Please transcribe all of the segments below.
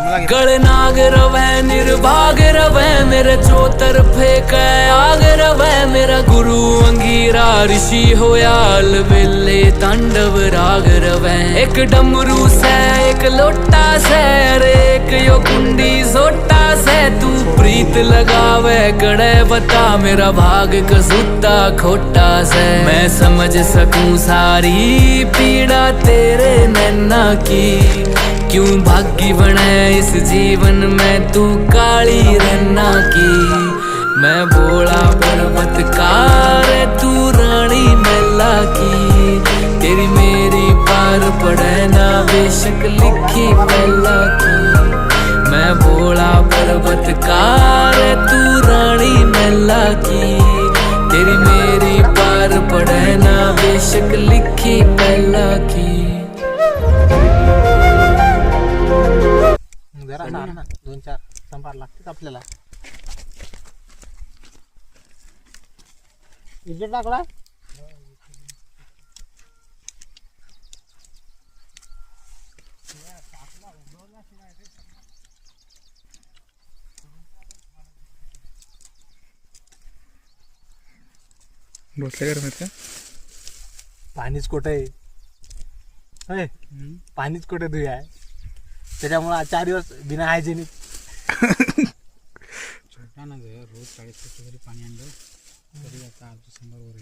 गलनाग रवै निर्भाग रवै मेरे चौतर फेंकै आग रवै मेरा गुरु अंगीरा ऋषि होया अलबेले तांडव राग रवै एक डमरू से एक लोटा से अरे एक यो कुंडी सोटा से तू प्रीत लगावे कड़े बता मेरा भाग कसूता खोटा से मैं समझ सकूं सारी पीड़ा तेरे नैना की क्यों भागी बने इस जीवन में तू काली रन्ना की मैं भोला पर्वतकार तू रानी मैला की तेरी मेरी पार पड़े ना बेशक लिखी पहला की मैं भोला पर्वतकार तू रानी मैला की तेरी मेरी पार पड़े ना बेशक लिखी पहला की जरा सार ना 2-4 संभार लागतेच आपल्याला इथे टाकला पाणीच कुठे आहे पाणीच कुठे धुया आहे त्याच्यामुळे आज 4 दिवस बिना हायजेनिक रोज 40 तरी पाणी आणलं तरी आता आमचं 100 वर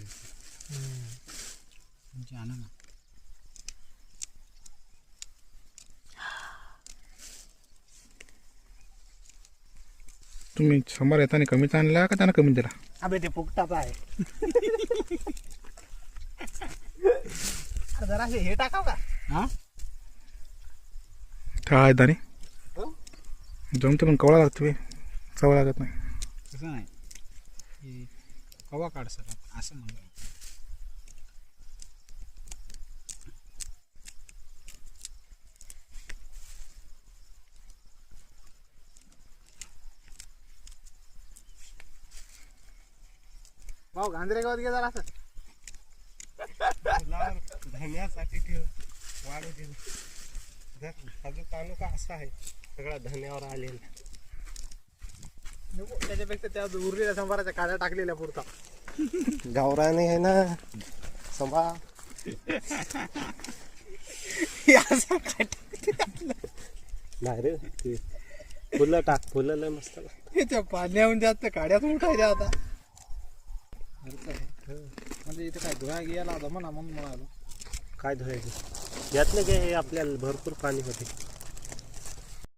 तुमची आणा ना तुम्ही 100 येताना कमीच आणला का त्यांना कमी दिला अबे ते फुकटाचा आहे जरा हे टाकाव का हां काय दाणे जमते पण कवळा लागतो चव लागत नाही तसं नाही की कवा काढ सर असं म्हणलं भाऊ गांजरे गावात गे जरा असं धन्यासाठी ठेव वाढू दे अजून तालुका असा आहे सगळा धन्यावर आलेला त्याच्यापेक्षा त्या उरलेल्या संभाराच्या काड्या टाकलेल्या पुरता गावराने आहे ना संभा नाही रे ते फुलं टाक फुलं लय मस्त त्या पाण्याहून जास्त काड्यात उठायच्या आता म्हणजे इथे काय धुळा गेला होता म्हणून म्हणालो काय धुवायचं यातलं काय हे आपल्याला भरपूर पाणी होते